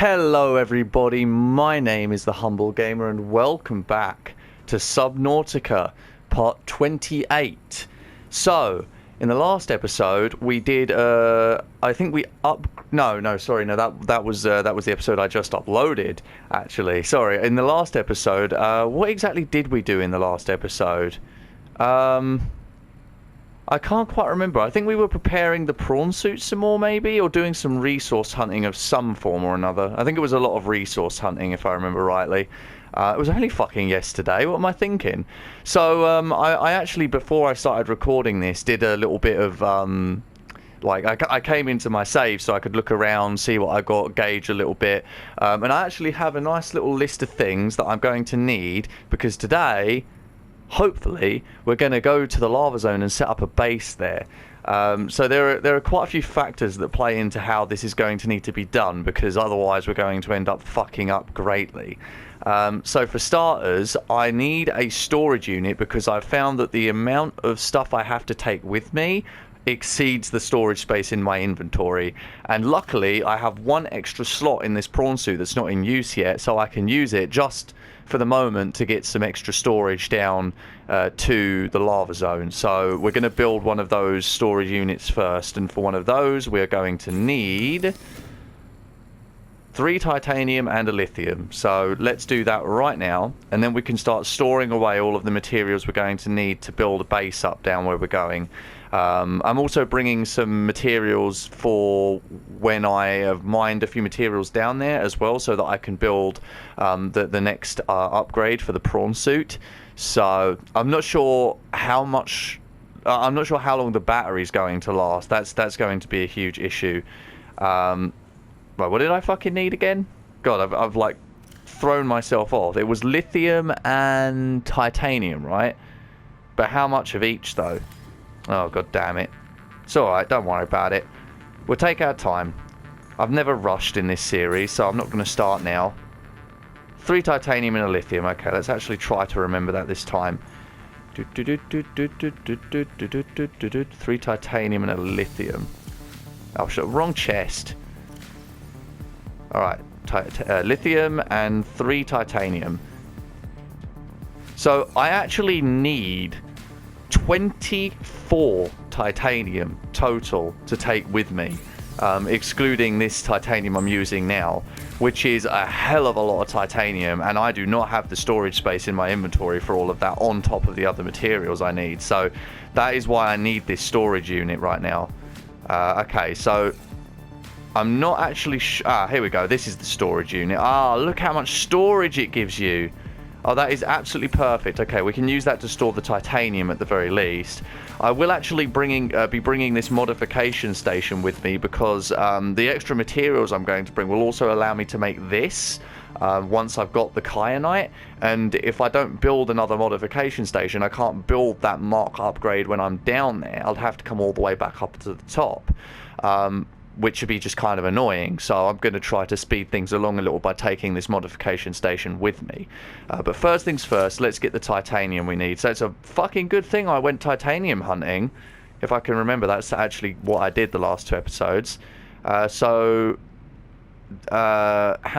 Hello everybody, my name is The Humble Gamer and welcome back to Subnautica part 28. So, in the last episode we did that was the episode I just uploaded actually. Sorry, in the last episode, what exactly did we do in the last episode? I can't quite remember. I think we were preparing the prawn suit some more, maybe, or doing some resource hunting of some form or another. I think it was a lot of resource hunting, if I remember rightly. It was only fucking yesterday. What am I thinking? So, I actually, before I started recording this, did a little bit of, I came into my save so I could look around, see what I got, gauge a little bit. And I actually have a nice little list of things that I'm going to need, because today, hopefully, we're going to go to the lava zone and set up a base there. So there are quite a few factors that play into how this is going to need to be done, because otherwise we're going to end up fucking up greatly. So for starters, I need a storage unit, because I've found that the amount of stuff I have to take with me exceeds the storage space in my inventory, and luckily I have one extra slot in this prawn suit that's not in use yet, so I can use it just for the moment to get some extra storage down to the lava zone. So we're going to build one of those storage units first, and for one of those we're going to need 3 titanium and a lithium. So let's do that right now, and then we can start storing away all of the materials we're going to need to build a base up down where we're going. I'm also bringing some materials for when I have mined a few materials down there as well, so that I can build the next upgrade for the prawn suit. So I'm not sure how much. I'm not sure how long the battery's going to last. That's going to be a huge issue. Right, what did I fucking need again? God, I've like thrown myself off. It was lithium and titanium, right? But how much of each though? Oh, god damn it. It's alright, don't worry about it. We'll take our time. I've never rushed in this series, so I'm not going to start now. 3 titanium and a lithium. Okay, let's actually try to remember that this time. 3 titanium and a lithium. Oh, shit, wrong chest. Alright, lithium and 3 titanium. So, I actually need 24 titanium total to take with me, excluding this titanium I'm using now, which is a hell of a lot of titanium, and I do not have the storage space in my inventory for all of that on top of the other materials I need. So that is why I need this storage unit right now. Okay, so I'm not actually here we go. This is the storage unit. Look how much storage it gives you. Oh, that is absolutely perfect. Okay, we can use that to store the titanium at the very least. I will actually be bringing this modification station with me, because the extra materials I'm going to bring will also allow me to make this once I've got the kyanite. And if I don't build another modification station, I can't build that Mark upgrade when I'm down there. I'll have to come all the way back up to the top. Which would be just kind of annoying, so I'm going to try to speed things along a little by taking this modification station with me. But first things first, let's get the titanium we need. So it's a fucking good thing I went titanium hunting, if I can remember. That's actually what I did the last 2 episodes. How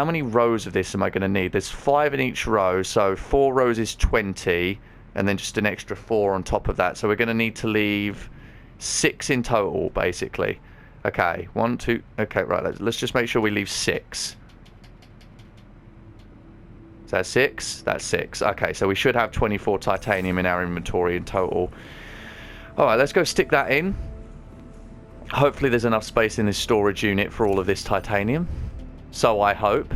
many rows of this am I going to need? There's 5 in each row, so 4 rows is 20, and then just an extra 4 on top of that. So we're going to need to leave 6 in total, basically. Okay, 1, 2... Okay, right, let's just make sure we leave 6. Is that 6? That's 6. Okay, so we should have 24 titanium in our inventory in total. Alright, let's go stick that in. Hopefully there's enough space in this storage unit for all of this titanium. So I hope.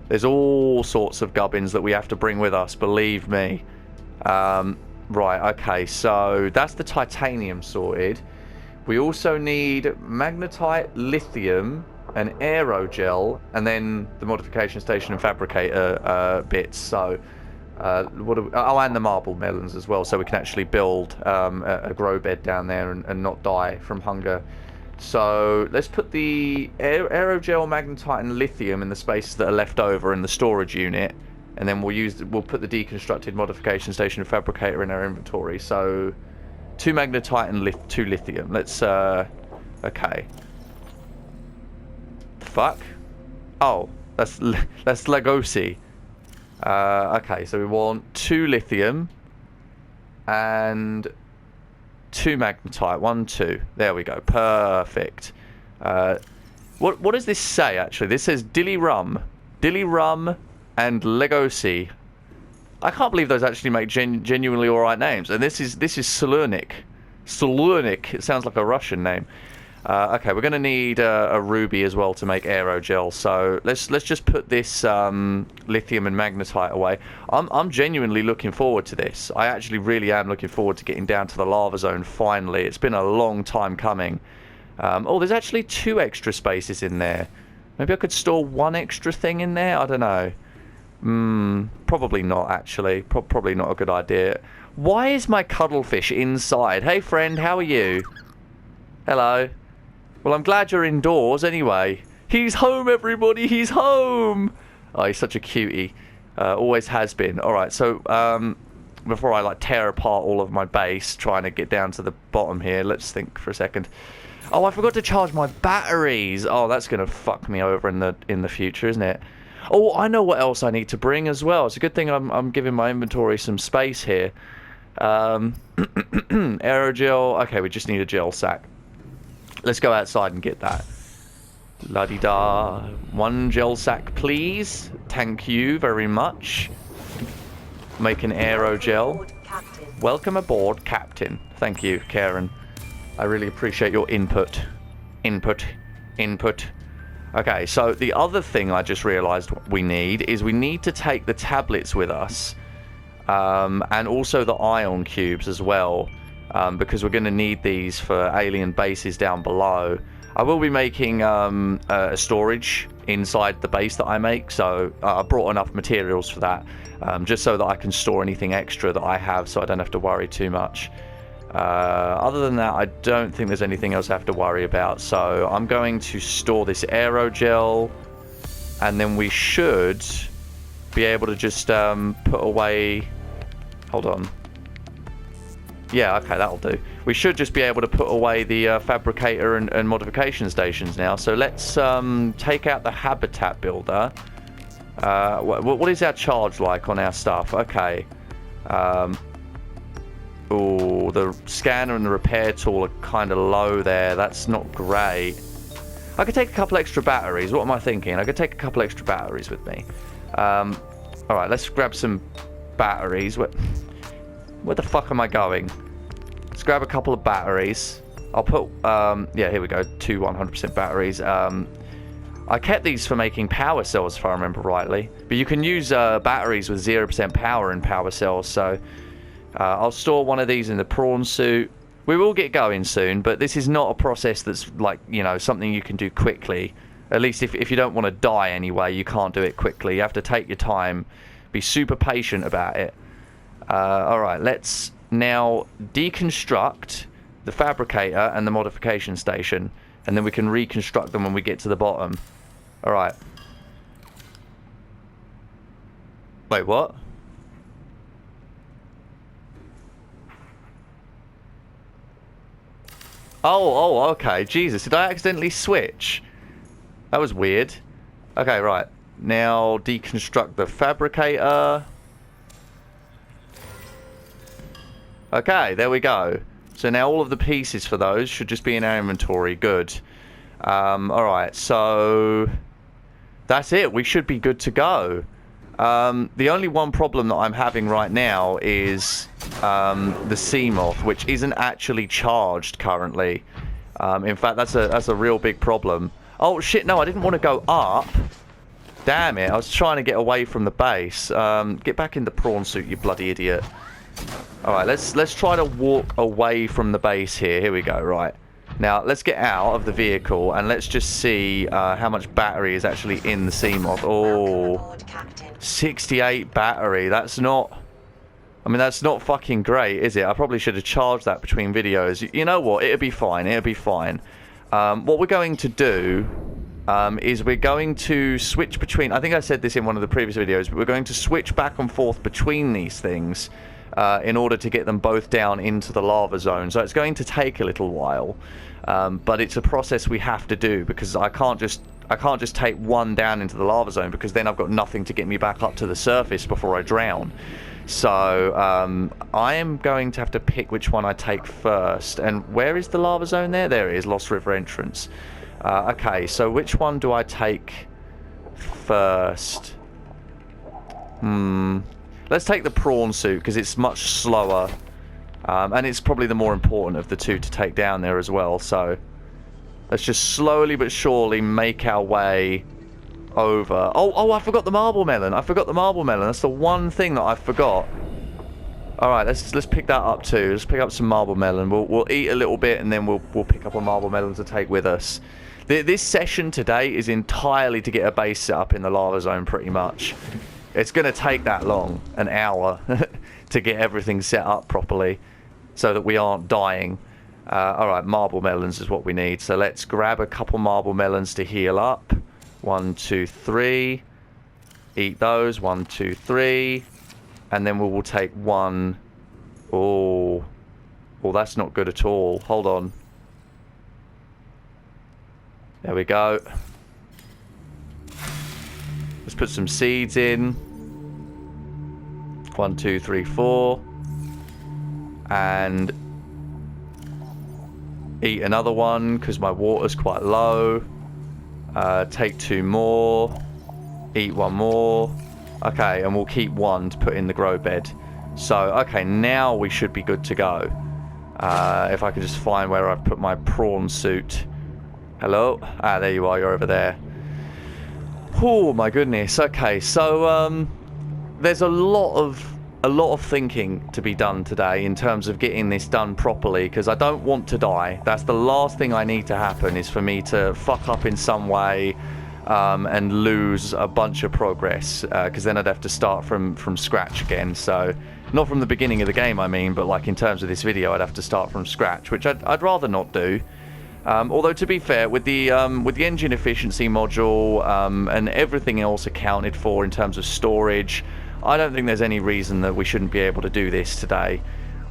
There's all sorts of gubbins that we have to bring with us, believe me. Right, okay, so that's the titanium sorted. We also need magnetite, lithium, an aerogel, and then the modification station and fabricator bits. So, and the marble melons as well, so we can actually build a grow bed down there and not die from hunger. So let's put the aerogel, magnetite, and lithium in the spaces that are left over in the storage unit, and then we'll put the deconstructed modification station and fabricator in our inventory. So 2 magnetite and 2 lithium. Let's okay. Fuck. Oh, That's Legosi. Okay, so we want 2 lithium and 2 magnetite. 1, 2. There we go. Perfect. What does this say, actually? This says Dilly Rum. Dilly Rum and Legosi. I can't believe those actually make genuinely alright names. And this is Salernik. Salernik. It sounds like a Russian name. Okay, we're going to need a ruby as well to make aerogel. So let's just put this lithium and magnetite away. I'm genuinely looking forward to this. I actually really am looking forward to getting down to the lava zone finally. It's been a long time coming. Oh, there's actually 2 extra spaces in there. Maybe I could store 1 extra thing in there? I don't know. Probably not, actually. Probably not a good idea. Why is my cuddlefish inside? Hey, friend, how are you? Hello. Well, I'm glad you're indoors anyway. He's home, everybody. He's home. Oh, he's such a cutie. Always has been. All right, so before I like tear apart all of my base, trying to get down to the bottom here, let's think for a second. Oh, I forgot to charge my batteries. Oh, that's gonna fuck me over in the future, isn't it? Oh, I know what else I need to bring as well. It's a good thing I'm giving my inventory some space here. Aerogel. Okay, we just need a gel sack. Let's go outside and get that. La-di-da. 1 gel sack, please. Thank you very much. Make an aerogel. Welcome aboard, Captain. Thank you, Karen. I really appreciate your input. Input. Okay, so the other thing I just realized we need is we need to take the tablets with us. And also the ion cubes as well. Because we're going to need these for alien bases down below. I will be making a storage inside the base that I make. So I brought enough materials for that. Just so that I can store anything extra that I have so I don't have to worry too much. Other than that, I don't think there's anything else I have to worry about. So I'm going to store this aerogel, and then we should be able to just put away... Hold on. Yeah, okay, that'll do. We should just be able to put away the fabricator and modification stations now. So let's take out the habitat builder. What is our charge like on our stuff? Okay. Oh, the scanner and the repair tool are kind of low there. That's not great. I could take a couple extra batteries. What am I thinking? I could take a couple extra batteries with me. Alright, let's grab some batteries. Where the fuck am I going? Let's grab a couple of batteries. I'll put... yeah, here we go. 2 100% batteries. I kept these for making power cells, if I remember rightly. But you can use batteries with 0% power in power cells, so... I'll store one of these in the prawn suit. We will get going soon, but this is not a process that's like, you know, something you can do quickly. At least if you don't want to die anyway, you can't do it quickly. You have to take your time, be super patient about it. Alright, let's now deconstruct the fabricator and the modification station, and then we can reconstruct them when we get to the bottom. Alright. Wait, what? Oh, okay. Jesus, did I accidentally switch? That was weird. Okay, right. Now deconstruct the fabricator. Okay, there we go. So now all of the pieces for those should just be in our inventory. Good. Alright, so... That's it. We should be good to go. The only one problem that I'm having right now is the Seamoth, which isn't actually charged currently. In fact, that's a real big problem. Oh shit! No, I didn't want to go up. Damn it! I was trying to get away from the base. Get back in the prawn suit, you bloody idiot. All right, let's try to walk away from the base here. Here we go. Right. Now, let's get out of the vehicle and let's just see how much battery is actually in the Seamoth. Oh, 68 battery. That's not... I mean, that's not fucking great, is it? I probably should have charged that between videos. You know what? It'll be fine. It'll be fine. What we're going to do is we're going to switch between... I think I said this in one of the previous videos, but we're going to switch back and forth between these things in order to get them both down into the lava zone. So it's going to take a little while. But it's a process we have to do because I can't just I can't just take one down into the lava zone, because then I've got nothing to get me back up to the surface before I drown. So I am going to have to pick which one I take first. And where is the lava zone there? There it is, Lost River entrance. Okay, so which one do I take first? Let's take the prawn suit, because it's much slower. And it's probably the more important of the two to take down there as well. So let's just slowly but surely make our way over. Oh, I forgot the marble melon. I forgot the marble melon. That's the one thing that I forgot. All right, let's pick that up too. Let's pick up some marble melon. We'll eat a little bit, and then we'll pick up a marble melon to take with us. This session today is entirely to get a base set up in the lava zone, pretty much. It's going to take that long, an hour, to get everything set up properly, so that we aren't dying. Alright, marble melons is what we need. So let's grab a couple marble melons to heal up. 1, 2, 3. Eat those. 1, 2, 3. And then we will take one. Oh, that's not good at all. Hold on. There we go. Let's put some seeds in. 1, 2, 3, 4. And eat another one, because my water's quite low. Take 2 more. Eat 1 more. Okay, and we'll keep 1 to put in the grow bed. So, okay, now we should be good to go. If I could just find where I've put my prawn suit. Hello? Ah, there you are, you're over there. Oh, my goodness. Okay, so, there's a lot of thinking to be done today in terms of getting this done properly, because I don't want to die. That's the last thing I need to happen, is for me to fuck up in some way and lose a bunch of progress, because then I'd have to start from scratch again. So not from the beginning of the game, I mean, but like in terms of this video, I'd have to start from scratch, which I'd rather not do. Although, to be fair, with the engine efficiency module and everything else accounted for in terms of storage, I don't think there's any reason that we shouldn't be able to do this today.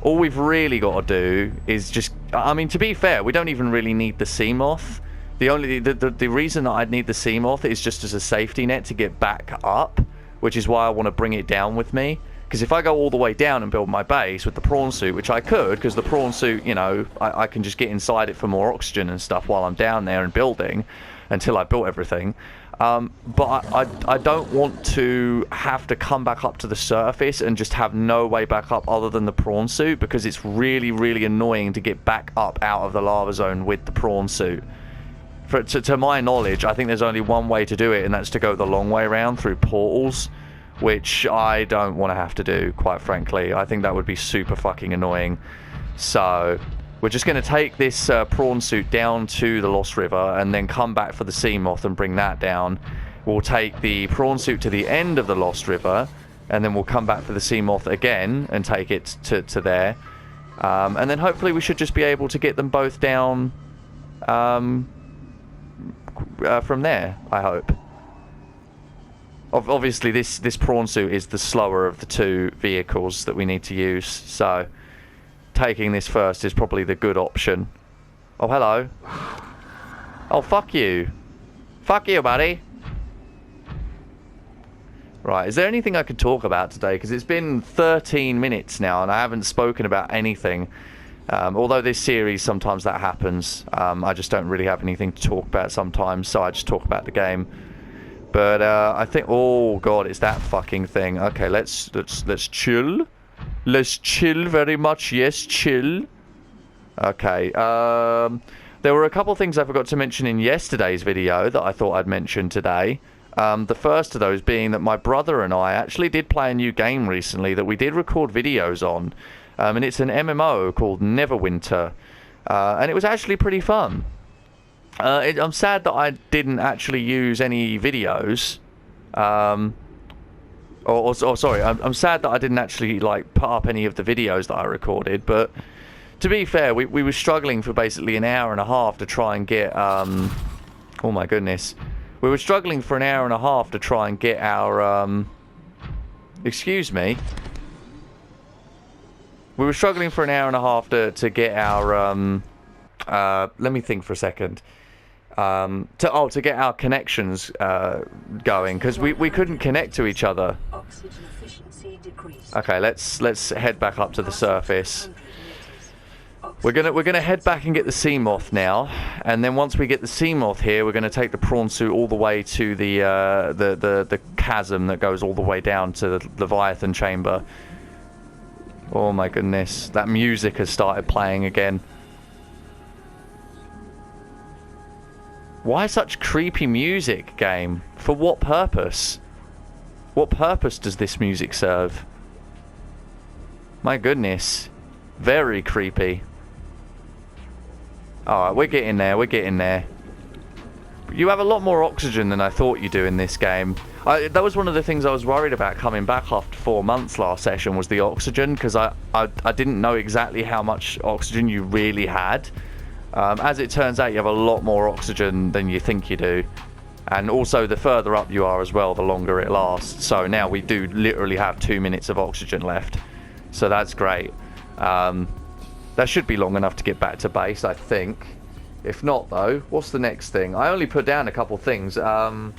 All we've really got to do is just... I mean, to be fair, we don't even really need the Seamoth. The reason that I'd need the Seamoth is just as a safety net to get back up, which is why I want to bring it down with me. Because if I go all the way down and build my base with the prawn suit, which I could, because the prawn suit, you know, I can just get inside it for more oxygen and stuff while I'm down there and building, until I built everything. But I don't want to have to come back up to the surface and just have no way back up other than the prawn suit, because it's really, really annoying to get back up out of the lava zone with the prawn suit. To my knowledge, I think there's only one way to do it, and that's to go the long way around through portals, which I don't want to have to do, quite frankly. I think that would be super fucking annoying. So we're just going to take this prawn suit down to the Lost River and then come back for the Seamoth and bring that down. We'll take the prawn suit to the end of the Lost River, and then we'll come back for the Seamoth again and take it to there. And then hopefully we should just be able to get them both down from there, I hope. Obviously this prawn suit is the slower of the two vehicles that we need to use, so taking this first is probably the good option. Oh, hello. Oh, fuck you. Fuck you, buddy. Right, is there anything I could talk about today? Because it's been 13 minutes now and I haven't spoken about anything. Although this series, sometimes that happens. I just don't really have anything to talk about sometimes, so I just talk about the game. But I think... Oh, God, it's that fucking thing. Okay, let's chill. Let's chill very much. Yes, chill. Okay. There were a couple of things I forgot to mention in yesterday's video that I thought I'd mention today. The first of those being that my brother and I actually did play a new game recently that we did record videos on. And it's an MMO called Neverwinter. And it was actually pretty fun. I'm sad that I didn't actually use any videos. Sorry, I'm sad that I didn't actually like put up any of the videos that I recorded. But to be fair, we were struggling for basically an hour and a half to try and get... oh my goodness. We were struggling for an hour and a half to try and get our... Excuse me. We were struggling for an hour and a half to get our... let me think for a second. to get our connections going, because we couldn't connect to each other. Okay, let's head back up to the surface. We're gonna head back and get the sea moth now, and then once we get the sea moth here, we're gonna take the prawn suit all the way to the chasm that goes all the way down to the Leviathan chamber. Oh my goodness, that music has started playing again. Why such creepy music, game? For what purpose? What purpose does this music serve? My goodness, very creepy. Alright, we're getting there, we're getting there. You have a lot more oxygen than I thought you do in this game. That was one of the things I was worried about coming back after 4 months last session, was the oxygen, because I didn't know exactly how much oxygen you really had. As it turns out, you have a lot more oxygen than you think you do. And also, the further up you are as well, the longer it lasts. So now we do literally have 2 minutes of oxygen left. So that's great. That should be long enough to get back to base, I think. If not, though, what's the next thing? I only put down a couple things. Right.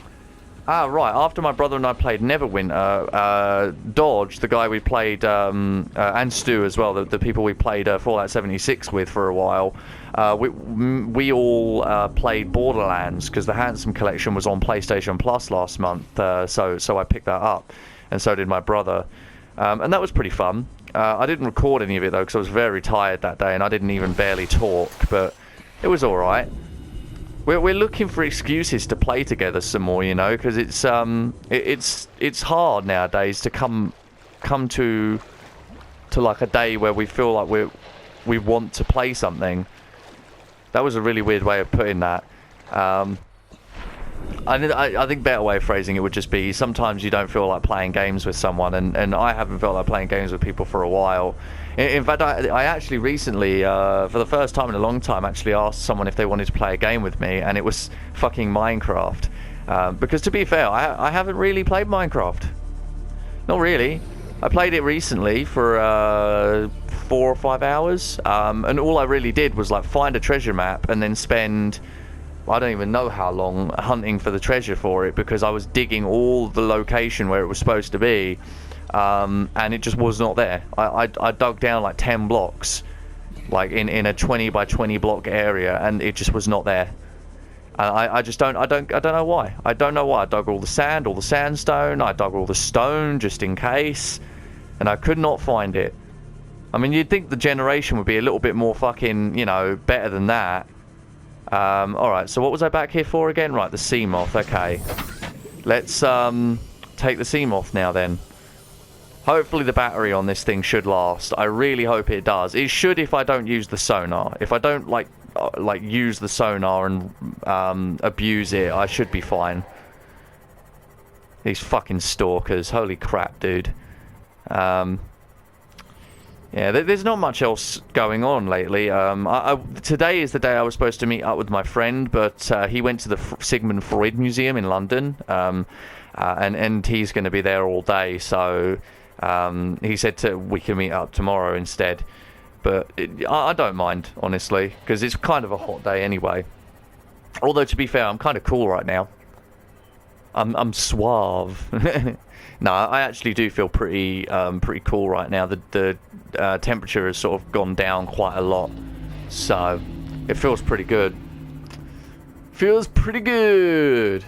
After my brother and I played Neverwinter, Dodge, the guy we played, and Stu as well, the people we played Fallout 76 with for a while, we all played Borderlands, because the Handsome Collection was on PlayStation Plus last month, so I picked that up, and so did my brother. And that was pretty fun. I didn't record any of it, though, because I was very tired that day, and I didn't even barely talk, but it was alright. We're looking for excuses to play together some more, you know, because it's hard nowadays to come to like a day where we feel like we want to play something. That was a really weird way of putting that. I think better way of phrasing it would just be, sometimes you don't feel like playing games with someone, and I haven't felt like playing games with people for a while. In fact, I actually recently, for the first time in a long time, actually asked someone if they wanted to play a game with me, and it was fucking Minecraft. Because to be fair, I haven't really played Minecraft. Not really. I played it recently for 4 or 5 hours, and all I really did was like find a treasure map and then spend, I don't even know how long, hunting for the treasure for it, because I was digging all the location where it was supposed to be, and it just was not there. I dug down like 10 blocks, like in a 20 by 20 block area, and it just was not there. I don't know why. I don't know why. I dug all the sand, all the sandstone, I dug all the stone just in case, and I could not find it. I mean, you'd think the generation would be a little bit more fucking, you know, better than that. Alright, so what was I back here for again? Right, the sea moth, okay. Let's take the sea moth now then. Hopefully the battery on this thing should last. I really hope it does. It should if I don't use the sonar. If I don't like use the sonar and abuse it, I should be fine. These fucking stalkers, holy crap, dude. Yeah, there's not much else going on lately. Today is the day I was supposed to meet up with my friend, but he went to the Sigmund Freud Museum in London, and he's going to be there all day, so he said we can meet up tomorrow instead. But I don't mind, honestly, because it's kind of a hot day anyway. Although, to be fair, I'm kind of cool right now. I'm suave. No, I actually do feel pretty cool right now. The temperature has sort of gone down quite a lot, so it feels pretty good. Feels pretty good.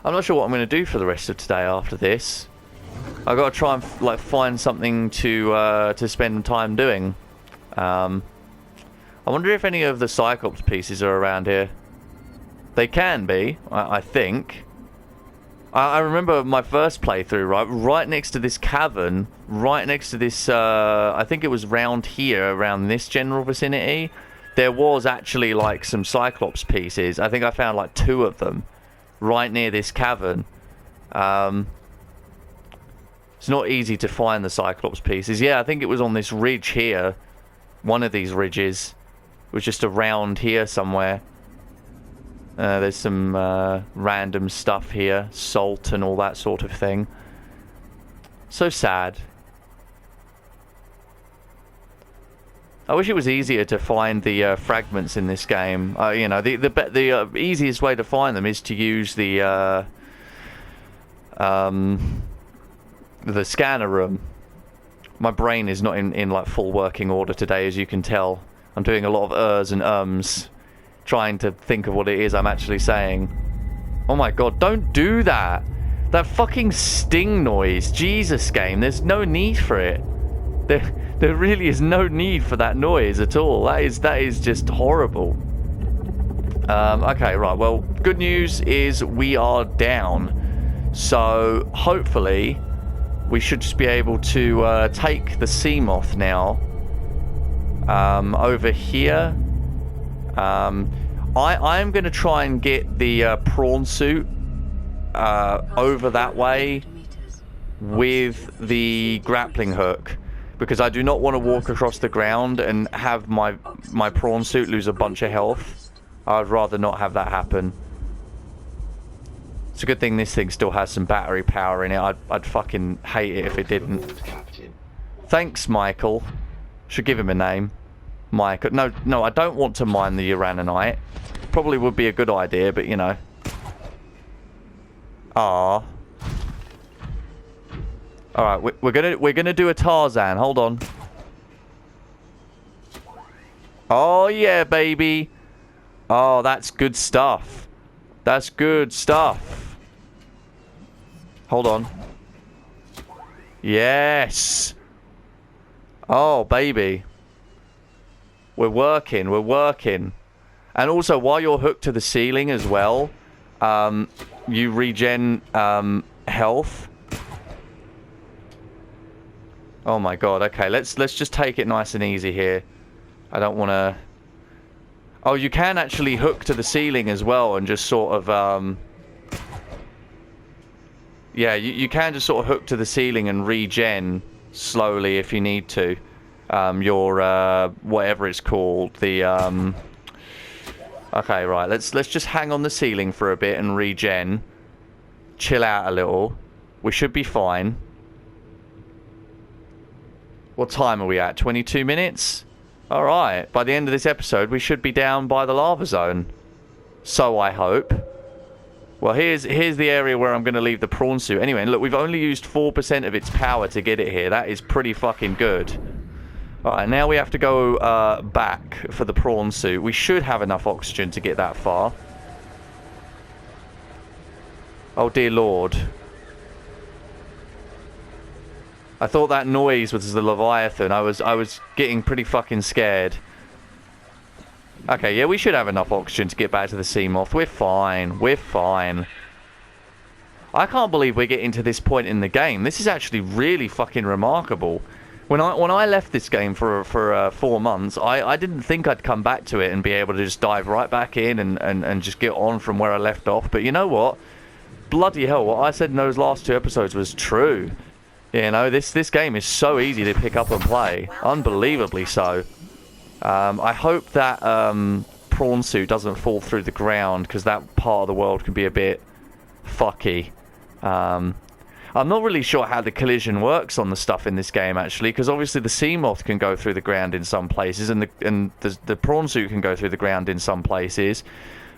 I'm not sure what I'm going to do for the rest of today after this. I've got to try and find something to spend time doing. I wonder if any of the Cyclops pieces are around here. They can be, I think. I remember my first playthrough, right next to this cavern, right next to this, I think it was round here, around this general vicinity, there was actually like some Cyclops pieces. I think I found like 2 of them right near this cavern. It's not easy to find the Cyclops pieces. Yeah, I think it was on this ridge here. One of these ridges was just around here somewhere. There's some random stuff here, salt and all that sort of thing. So sad. I wish it was easier to find the fragments in this game. You know, the easiest way to find them is to use the scanner room. My brain is not in like full working order today, as you can tell. I'm doing a lot of ers and ums, trying to think of what it is I'm actually saying. Oh my god, don't do that! That fucking sting noise. Jesus, game, there's no need for it. There really is no need for that noise at all. That is just horrible. Okay, right, well, good news is we are down. So, hopefully, we should just be able to take the sea moth now. Over here. I am going to try and get the prawn suit over that way with the grappling hook, because I do not want to walk across the ground and have my prawn suit lose a bunch of health. I'd rather not have that happen. It's a good thing this thing still has some battery power in it. I'd fucking hate it if it didn't. Thanks, Michael. Should give him a name. Mike. No, I don't want to mine the uraninite. Probably would be a good idea, but you know. Ah. All right, we're gonna do a Tarzan. Hold on. Oh yeah, baby. Oh, that's good stuff. That's good stuff. Hold on. Yes. Oh, baby. We're working. We're working. And also, while you're hooked to the ceiling as well, you regen health. Oh my god. Okay, let's just take it nice and easy here. I don't want to... Oh, you can actually hook to the ceiling as well and just sort of... Yeah, you can just sort of hook to the ceiling and regen slowly if you need to. Your whatever it's called, the okay, right, let's just hang on the ceiling for a bit and regen, chill out a little. We should be fine. What time are we at? 22 minutes? All right, by the end of this episode we should be down by the lava zone, so I hope. Well, here's the area where I'm going to leave the prawn suit anyway. And look, we've only used 4% of its power to get it here. That is pretty fucking good. Alright, now we have to go back for the prawn suit. We should have enough oxygen to get that far. Oh dear lord. I thought that noise was the Leviathan. I was getting pretty fucking scared. Okay, yeah, we should have enough oxygen to get back to the sea moth. We're fine. We're fine. I can't believe we're getting to this point in the game. This is actually really fucking remarkable. When I left this game for 4 months, I didn't think I'd come back to it and be able to just dive right back in and just get on from where I left off. But you know what? Bloody hell, what I said in those last 2 episodes was true. You know, this game is so easy to pick up and play. Unbelievably so. I hope that prawn suit doesn't fall through the ground, because that part of the world can be a bit fucky. I'm not really sure how the collision works on the stuff in this game, actually, because obviously the sea moth can go through the ground in some places, and the prawn suit can go through the ground in some places,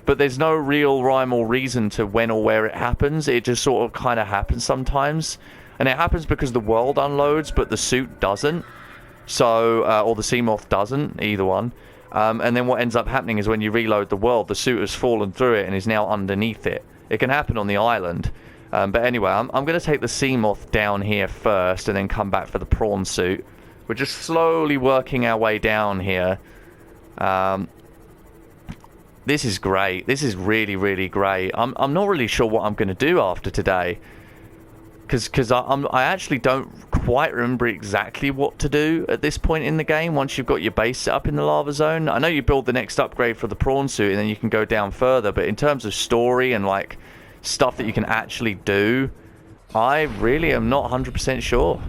but there's no real rhyme or reason to when or where it happens. It just sort of kind of happens sometimes, and it happens because the world unloads, but the suit doesn't. So, or the sea moth doesn't, either one. And then what ends up happening is when you reload the world, the suit has fallen through it and is now underneath it. It can happen on the island. But anyway, I'm going to take the sea moth down here first and then come back for the prawn suit. We're just slowly working our way down here. This is great. This is really, really great. I'm not really sure what I'm going to do after today. Because I actually don't quite remember exactly what to do at this point in the game once you've got your base set up in the lava zone. I know you build the next upgrade for the prawn suit and then you can go down further, but in terms of story and like stuff that you can actually do, I really am not 100% sure.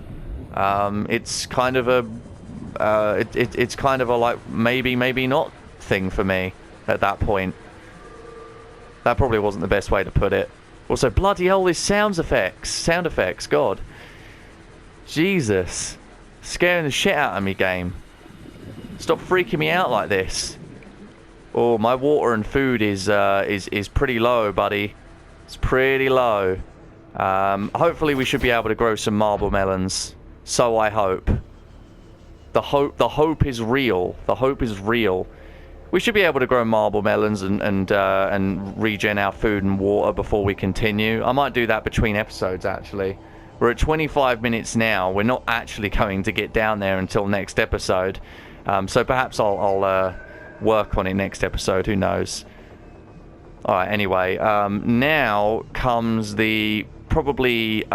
It's kind of a it's kind of a like maybe not thing for me at that point. That probably wasn't the best way to put it. Also, bloody hell, this sound effects, God. Jesus. Scaring the shit out of me, game. Stop freaking me out like this. Oh, my water and food is pretty low, buddy. It's pretty low. Hopefully we should be able to grow some marble melons. So I hope. The hope is real. The hope is real. We should be able to grow marble melons and regen our food and water before we continue. I might do that between episodes, actually. We're at 25 minutes now. We're not actually going to get down there until next episode. So perhaps I'll work on it next episode. Who knows? Alright, anyway. Now comes the probably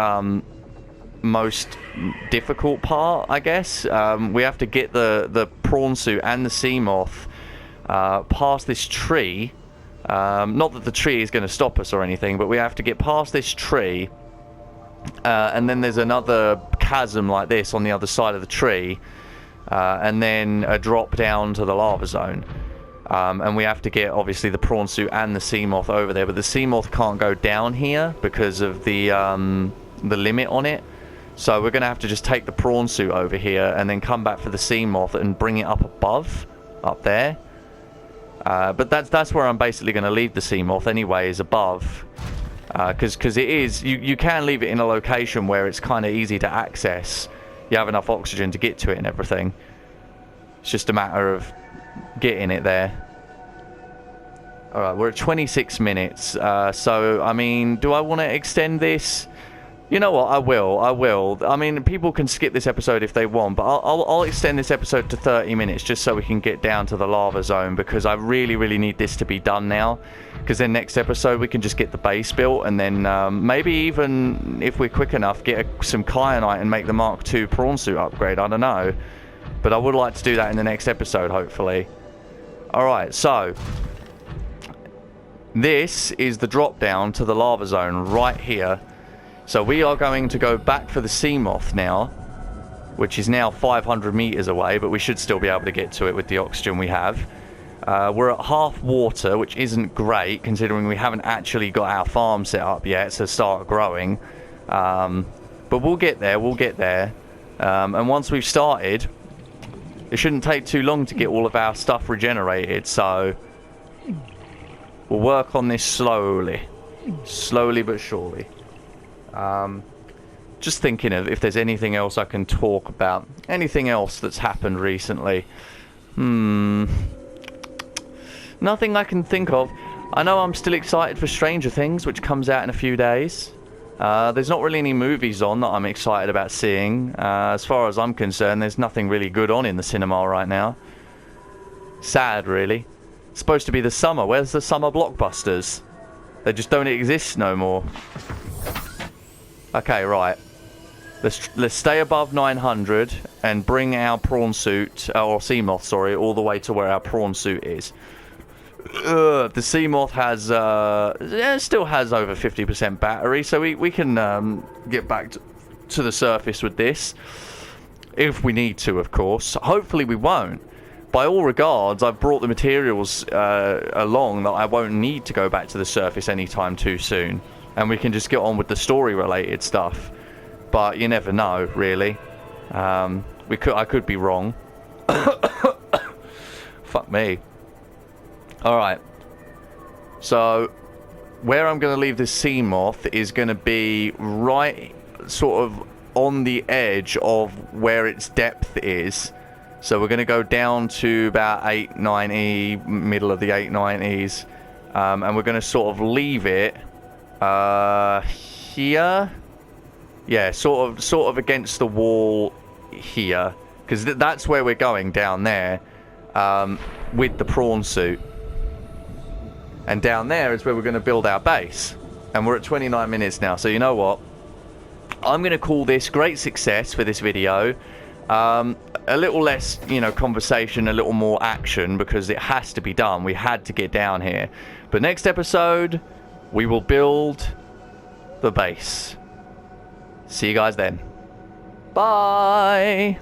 most difficult part, I guess. We have to get the prawn suit and the sea moth past this tree. Not that the tree is going to stop us or anything, but we have to get past this tree. And then there's another chasm like this on the other side of the tree. And then a drop down to the lava zone. And we have to get, obviously, the prawn suit and the sea moth over there. But the sea moth can't go down here because of the limit on it. So we're going to have to just take the prawn suit over here and then come back for the sea moth and bring it up above, up there. But that's where I'm basically going to leave the sea moth anyway, is above. Because it is, you can leave it in a location where it's kind of easy to access. You have enough oxygen to get to it and everything. It's just a matter of getting it there. Alright, we're at 26 minutes. So, I mean, do I want to extend this? You know what, I will. I mean, people can skip this episode if they want, but I'll extend this episode to 30 minutes just so we can get down to the lava zone, because I really need this to be done now. Because then next episode we can just get the base built, and then maybe even, if we're quick enough, get some kyanite and make the Mark II prawn suit upgrade. I don't know. But I would like to do that in the next episode, hopefully. Alright, so this is the drop down to the lava zone right here. So we are going to go back for the sea moth now, which is now 500 meters away, but we should still be able to get to it with the oxygen we have. We're at half water, which isn't great considering we haven't actually got our farm set up yet to start growing. But we'll get there, and once we've started, it shouldn't take too long to get all of our stuff regenerated, so we'll work on this slowly but surely. Just thinking of if there's anything else I can talk about. Anything else that's happened recently. Nothing I can think of. I know I'm still excited for Stranger Things, which comes out in a few days. There's not really any movies on that I'm excited about seeing. As far as I'm concerned, there's nothing really good on in the cinema right now. Sad, really. It's supposed to be the summer. Where's the summer blockbusters? They just don't exist no more. Okay, right. Let's stay above 900 and bring our prawn suit, or sea moth, sorry, all the way to where our prawn suit is. The sea moth has, still has over 50% battery, so we can get back to the surface with this. If we need to, of course. Hopefully we won't. By all regards, I've brought the materials along that I won't need to go back to the surface anytime too soon. And we can just get on with the story-related stuff. But you never know, really. I could be wrong. Fuck me. Alright. So, where I'm going to leave this sea moth is going to be right sort of on the edge of where its depth is. So we're going to go down to about 890, middle of the 890s. And we're going to sort of leave it here. Yeah, sort of against the wall here, because that's where we're going, down there, with the prawn suit. And down there is where we're going to build our base. And we're at 29 minutes now, so you know what? I'm going to call this great success for this video. A little less, conversation, a little more action, because it has to be done. We had to get down here. But next episode, we will build the base. See you guys then. Bye!